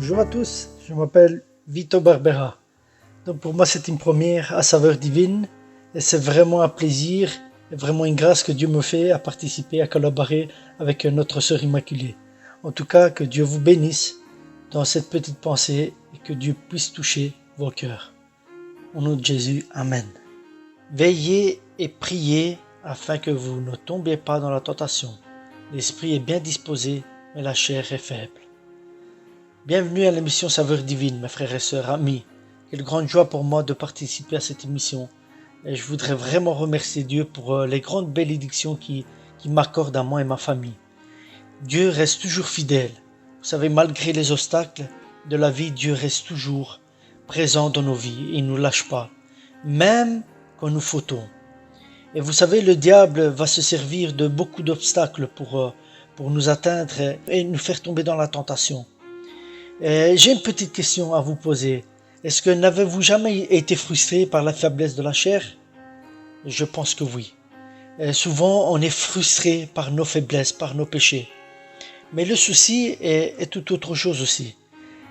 Bonjour à tous, je m'appelle Vito Barbera. Donc pour moi c'est une première à saveur divine et c'est vraiment un plaisir et vraiment une grâce que Dieu me fait à participer, à collaborer avec notre sœur Immaculée. En tout cas, que Dieu vous bénisse dans cette petite pensée et que Dieu puisse toucher vos cœurs. Au nom de Jésus, Amen. Veillez et priez afin que vous ne tombiez pas dans la tentation. L'esprit est bien disposé, mais la chair est faible. Bienvenue à l'émission Saveur Divine, mes frères et sœurs, amis. Quelle grande joie pour moi de participer à cette émission. Et je voudrais vraiment remercier Dieu pour les grandes bénédictions qu'il m'accorde à moi et ma famille. Dieu reste toujours fidèle. Vous savez, malgré les obstacles de la vie, Dieu reste toujours présent dans nos vies. Il ne nous lâche pas, même quand nous fautons. Et vous savez, le diable va se servir de beaucoup d'obstacles pour nous atteindre et nous faire tomber dans la tentation. J'ai une petite question à vous poser. Est-ce que n'avez-vous jamais été frustré par la faiblesse de la chair? Je pense que oui. Souvent, on est frustré par nos faiblesses, par nos péchés. Mais le souci est tout autre chose aussi.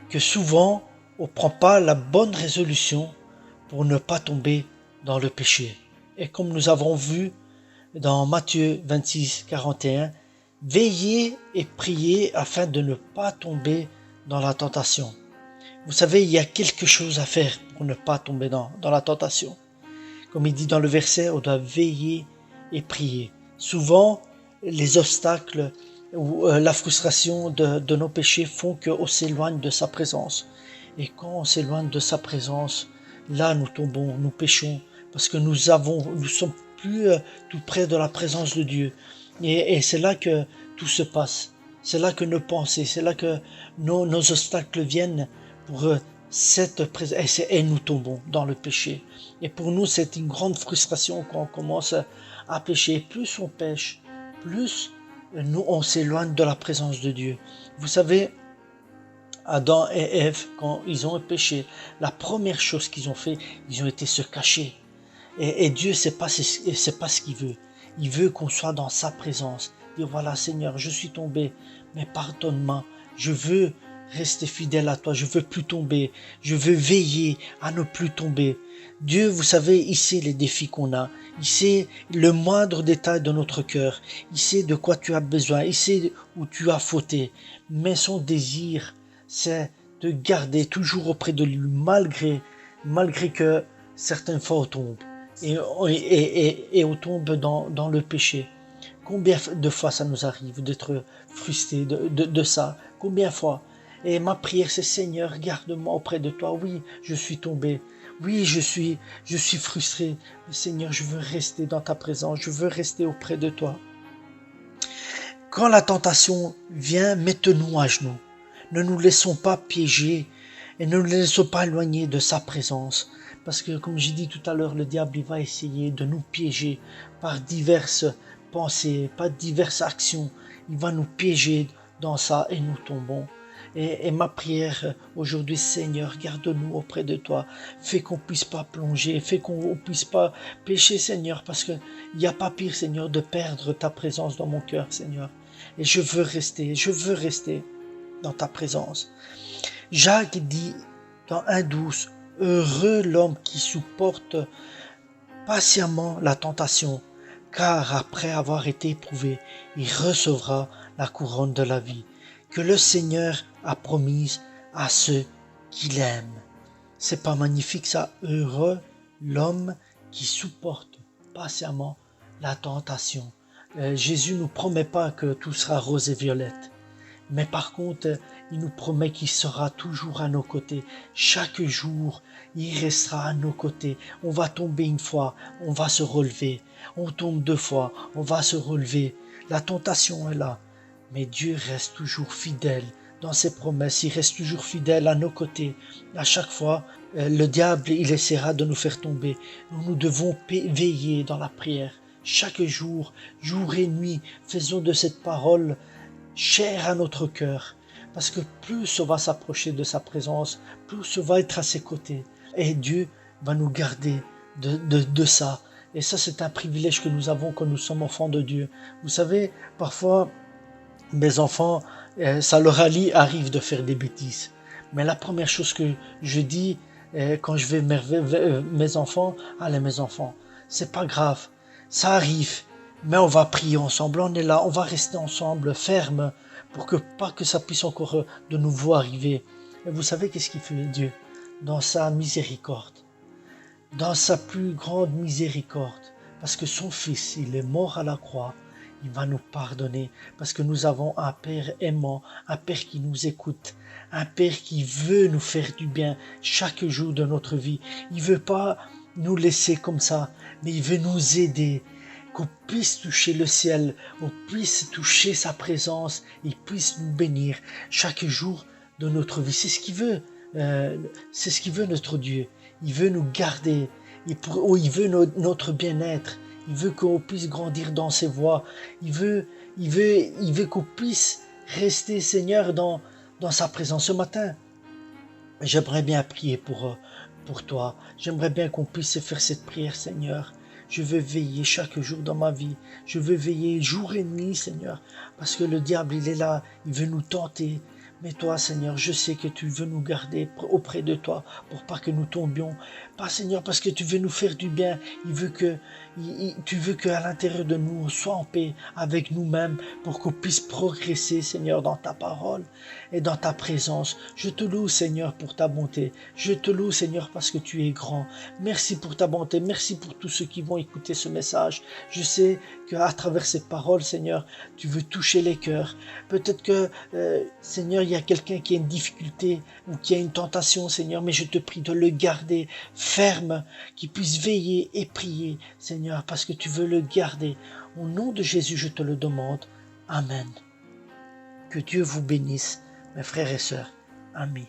Que souvent, on ne prend pas la bonne résolution pour ne pas tomber dans le péché. Et comme nous avons vu dans Matthieu 26, 41, veillez et priez afin de ne pas tomber dans la tentation. Vous savez, il y a quelque chose à faire pour ne pas tomber dans la tentation. Comme il dit dans le verset, on doit veiller et prier. Souvent, les obstacles ou la frustration de nos péchés font qu'on s'éloigne de sa présence. Et quand on s'éloigne de sa présence, là nous tombons, nous péchons, parce que nous sommes plus tout près de la présence de Dieu. Et c'est là que tout se passe. C'est là que nos pensées, c'est là que nos obstacles viennent pour cette présence. Et nous tombons dans le péché. Et pour nous, c'est une grande frustration quand on commence à pécher. Plus on pêche, plus nous on s'éloigne de la présence de Dieu. Vous savez, Adam et Ève, quand ils ont péché, la première chose qu'ils ont fait, ils ont été se cacher. Et Dieu, c'est pas ce qu'il veut. Il veut qu'on soit dans sa présence. Dire voilà Seigneur, je suis tombé, mais pardonne-moi. Je veux rester fidèle à toi. Je veux plus tomber. Je veux veiller à ne plus tomber. Dieu, vous savez, il sait les défis qu'on a. Il sait le moindre détail de notre cœur. Il sait de quoi tu as besoin. Il sait où tu as fauté. Mais son désir, c'est de garder toujours auprès de lui, malgré que certaines fois on tombe. Et on tombe dans le péché. Combien de fois ça nous arrive d'être frustrés de ça? Combien de fois? Et ma prière c'est Seigneur, garde-moi auprès de toi. Oui, je suis tombé. Oui, je suis frustré. Mais Seigneur, je veux rester dans ta présence. Je veux rester auprès de toi. Quand la tentation vient, mettons-nous à genoux. Ne nous laissons pas piéger et ne nous laissons pas éloigner de sa présence. Parce que, comme j'ai dit tout à l'heure, le diable il va essayer de nous piéger par diverses pensées, par diverses actions. Il va nous piéger dans ça et nous tombons. Et ma prière aujourd'hui, Seigneur, garde-nous auprès de toi. Fais qu'on puisse pas plonger, fais qu'on puisse pas pécher, Seigneur, parce que il n'y a pas pire, Seigneur, de perdre ta présence dans mon cœur, Seigneur. Et je veux rester dans ta présence. Jacques dit dans 1,12, heureux l'homme qui supporte patiemment la tentation, car après avoir été éprouvé, il recevra la couronne de la vie que le Seigneur a promise à ceux qui l'aiment. C'est pas magnifique ça? Heureux l'homme qui supporte patiemment la tentation. Jésus nous promet pas que tout sera rose et violette. Mais par contre, il nous promet qu'il sera toujours à nos côtés. Chaque jour, il restera à nos côtés. On va tomber une fois, on va se relever. On tombe 2 fois, on va se relever. La tentation est là. Mais Dieu reste toujours fidèle dans ses promesses. Il reste toujours fidèle à nos côtés. À chaque fois, le diable, il essaiera de nous faire tomber. Nous devons veiller dans la prière. Chaque jour, jour et nuit, faisons de cette parole chère à notre cœur, parce que plus on va s'approcher de sa présence, plus on va être à ses côtés, et Dieu va nous garder de ça. Et ça, c'est un privilège que nous avons quand nous sommes enfants de Dieu. Vous savez, parfois, mes enfants, ça leur arrive de faire des bêtises, Mais la première chose que je dis quand je vais mes enfants, allez mes enfants, c'est pas grave, ça arrive, mais on va prier ensemble, on est là, on va rester ensemble, ferme, pour que pas que ça puisse encore de nouveau arriver. Et vous savez qu'est-ce qu'il fait Dieu? Dans sa miséricorde, dans sa plus grande miséricorde, parce que son Fils, il est mort à la croix, il va nous pardonner, parce que nous avons un Père aimant, un Père qui nous écoute, un Père qui veut nous faire du bien chaque jour de notre vie. Il veut pas nous laisser comme ça, mais il veut nous aider, qu'on puisse toucher le ciel, qu'on puisse toucher sa présence, il puisse nous bénir chaque jour de notre vie. C'est ce qu'il veut, c'est ce qu'il veut notre Dieu. Il veut nous garder, il veut notre bien-être, il veut qu'on puisse grandir dans ses voies, il veut qu'on puisse rester, Seigneur, dans sa présence. Ce matin, j'aimerais bien prier pour toi. J'aimerais bien qu'on puisse faire cette prière, Seigneur. Je veux veiller chaque jour dans ma vie. Je veux veiller jour et nuit, Seigneur. Parce que le diable, il est là. Il veut nous tenter. Mais toi, Seigneur, je sais que tu veux nous garder auprès de toi pour pas que nous tombions. Pas, Seigneur, parce que tu veux nous faire du bien. Tu veux qu'à l'intérieur de nous, on soit en paix avec nous-mêmes pour qu'on puisse progresser, Seigneur, dans ta parole et dans ta présence. Je te loue, Seigneur, pour ta bonté. Je te loue, Seigneur, parce que tu es grand. Merci pour ta bonté. Merci pour tous ceux qui vont écouter ce message. Je sais qu'à travers ces paroles, Seigneur, tu veux toucher les cœurs. Peut-être que, Seigneur, il y a quelqu'un qui a une difficulté ou qui a une tentation, Seigneur, mais je te prie de le garder ferme, qu'il puisse veiller et prier, Seigneur, parce que tu veux le garder. Au nom de Jésus, je te le demande. Amen. Que Dieu vous bénisse, mes frères et sœurs. Amen.